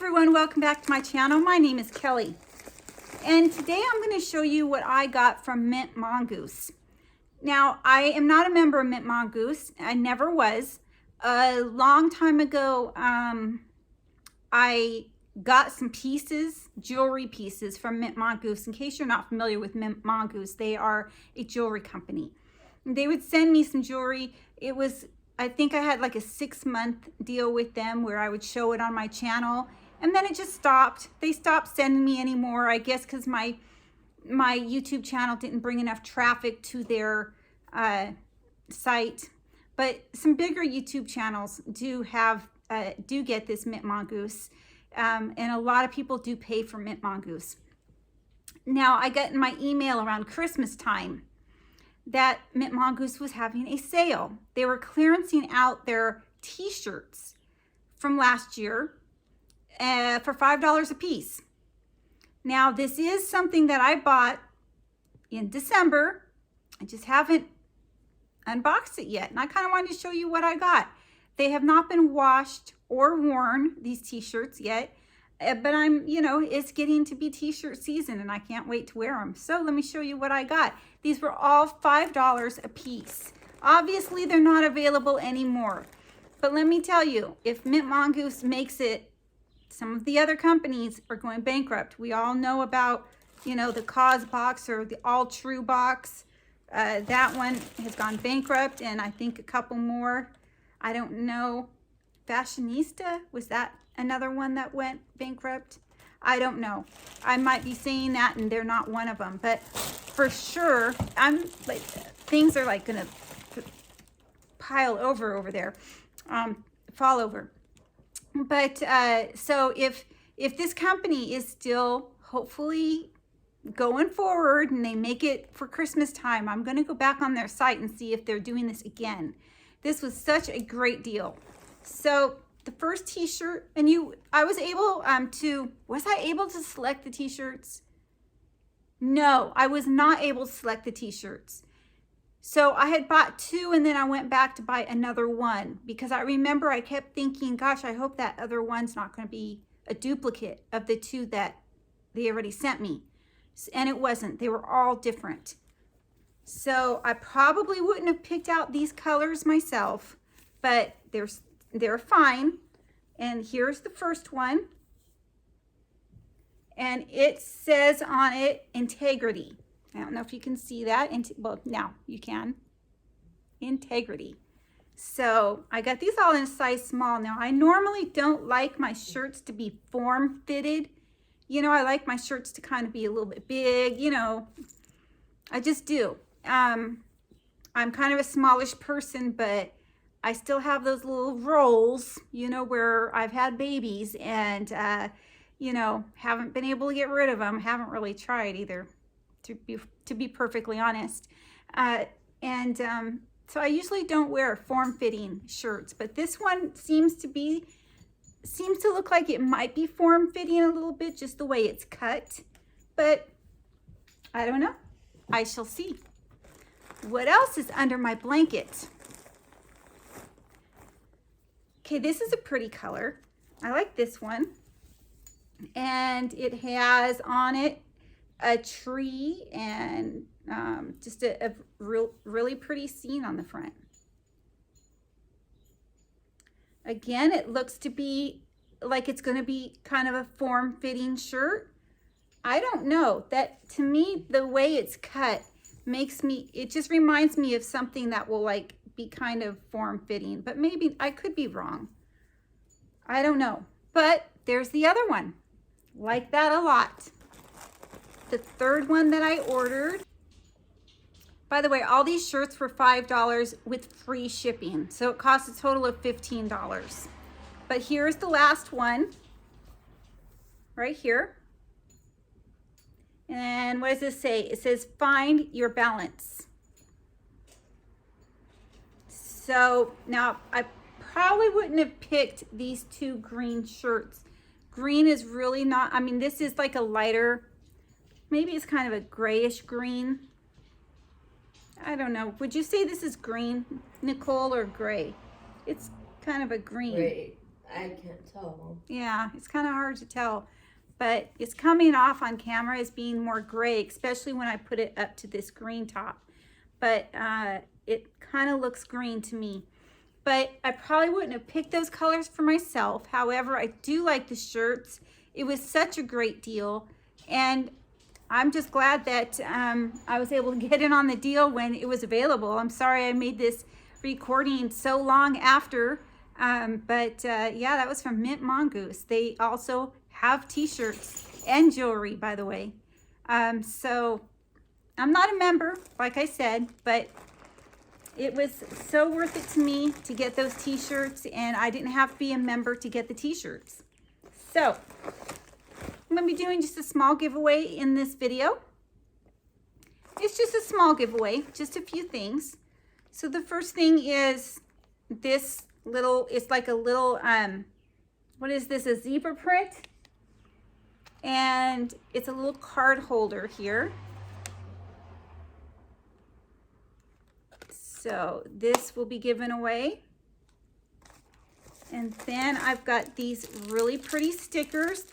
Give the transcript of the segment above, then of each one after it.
everyone, welcome back to my channel. My name is Kelly, and today I'm going to show you what I got from Mintmongoose. Now, I am not a member of Mintmongoose. I never was. A long time ago, I got some pieces, jewelry pieces from Mintmongoose. In case you're not familiar with Mintmongoose, they are a jewelry company. They would send me some jewelry. It was, I think I had like a 6-month deal with them where I would show it on my channel, and then it just stopped. They stopped sending me anymore, I guess because my YouTube channel didn't bring enough traffic to their site. But some bigger YouTube channels do get this Mintmongoose, and a lot of people do pay for Mintmongoose. Now, I got in my email around Christmas time that Mintmongoose was having a sale. They were clearancing out their t-shirts from last year for $5 a piece. Now, this is something that I bought in December. I just haven't unboxed it yet, and I kind of wanted to show you what I got. They have not been washed or worn, these t-shirts, yet, but it's getting to be t-shirt season, and I can't wait to wear them. So let me show you what I got. These were all $5 a piece. Obviously, they're not available anymore, but let me tell you, if Mintmongoose makes it, some of the other companies are going bankrupt. We all know about, the Cause box or the All True box. That one has gone bankrupt, and I think a couple more. I don't know. Fashionista, was that another one that went bankrupt? I don't know. I might be saying that and they're not one of them, but for sure, I'm like, things are like gonna pile over there, fall over. But so if this company is still hopefully going forward and they make it for Christmas time, I'm going to go back on their site and see if they're doing this again. This was such a great deal. So the first t-shirt, and I was able was I able to select the t-shirts? No, I was not able to select the t-shirts. So I had bought 2, and then I went back to buy another one because I remember I kept thinking, gosh, I hope that other one's not going to be a duplicate of the 2 that they already sent me. And it wasn't. They were all different. So I probably wouldn't have picked out these colors myself, but they're fine. And here's the first one. And it says on it, integrity. I don't know if you can see that. Well, now you can. Integrity. So I got these all in a size small. Now, I normally don't like my shirts to be form-fitted. I like my shirts to kind of be a little bit big, I just do. I'm kind of a smallish person, but I still have those little rolls, where I've had babies and, haven't been able to get rid of them. Haven't really tried either, to be perfectly honest. So I usually don't wear form-fitting shirts, but this one seems to look like it might be form-fitting a little bit, just the way it's cut, but I don't know. I shall see. What else is under my blanket? Okay, this is a pretty color. I like this one. And it has on it a tree and just a really pretty scene on the front. Again, it looks to be like it's going to be kind of a form-fitting shirt. I don't know. That, to me, the way it's cut it just reminds me of something that will like be kind of form-fitting, but maybe I could be wrong. I don't know. But there's the other one. Like that a lot. The third one that I ordered. By the way, all these shirts were $5 with free shipping. So it cost a total of $15. But here's the last one. Right here. And what does this say? It says, find your balance. So now I probably wouldn't have picked these 2 green shirts. Green is really not, this is like a lighter, maybe it's kind of a grayish green. I don't know. Would you say this is green, Nicole, or gray? It's kind of a green. Gray. I can't tell. Yeah, it's kind of hard to tell, but it's coming off on camera as being more gray, especially when I put it up to this green top. But it kind of looks green to me. But I probably wouldn't have picked those colors for myself. However, I do like the shirts. It was such a great deal. And I'm just glad that I was able to get in on the deal when it was available. I'm sorry I made this recording so long after. Yeah, that was from Mintmongoose. They also have t-shirts and jewelry, by the way. So I'm not a member, like I said, but it was so worth it to me to get those t-shirts, and I didn't have to be a member to get the t-shirts. So I'm going to be doing just a small giveaway in this video. It's just a small giveaway, just a few things. So the first thing is this little, it's like a little, what is this, a zebra print? And it's a little card holder here. So this will be given away. And then I've got these really pretty stickers.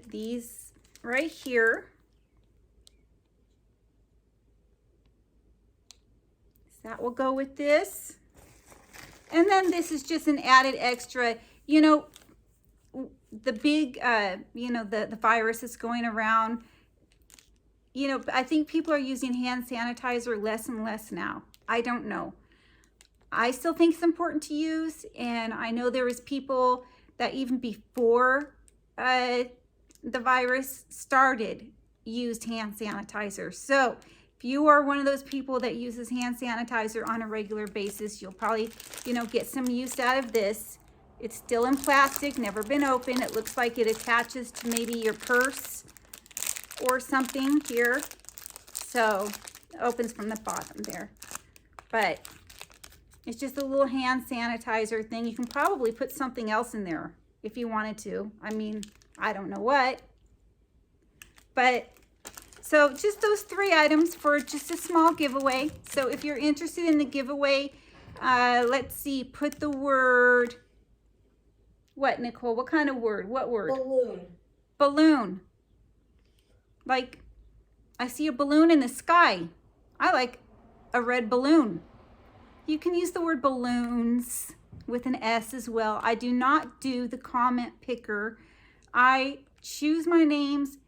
These right here. So that will go with this. And then this is just an added extra, you know, the big, you know, the virus is going around. You know, I think people are using hand sanitizer less and less now. I don't know. I still think it's important to use, and I know there was people that even before the virus started used hand sanitizer. So if you are one of those people that uses hand sanitizer on a regular basis, you'll probably, you know, get some use out of this. It's still in plastic, never been opened. It looks like it attaches to maybe your purse or something here. So it opens from the bottom there. But it's just a little hand sanitizer thing. You can probably put something else in there if you wanted to. I mean, I don't know what. But so just those 3 items for just a small giveaway. So if you're interested in the giveaway, let's see, put the word, what, Nicole? What kind of word? What word? Balloon. Balloon. Like, I see a balloon in the sky. I like a red balloon. You can use the word balloons with an S as well. I do not do the comment picker. I choose my names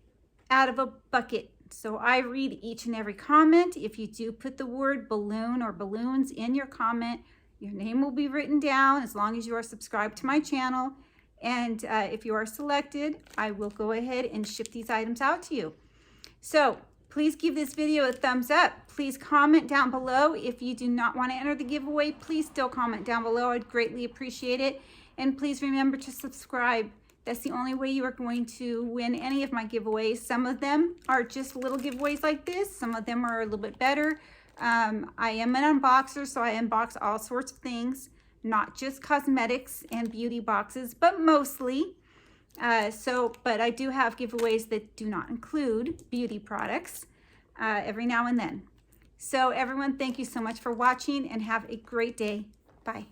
out of a bucket. So I read each and every comment. If you do put the word balloon or balloons in your comment, your name will be written down as long as you are subscribed to my channel. And if you are selected, I will go ahead and ship these items out to you. So please give this video a thumbs up. Please comment down below. If you do not want to enter the giveaway, please still comment down below. I'd greatly appreciate it. And please remember to subscribe. That's the only way you are going to win any of my giveaways. Some of them are just little giveaways like this. Some of them are a little bit better. I am an unboxer, so I unbox all sorts of things, not just cosmetics and beauty boxes, but mostly. But I do have giveaways that do not include beauty products every now and then. So everyone, thank you so much for watching and have a great day. Bye.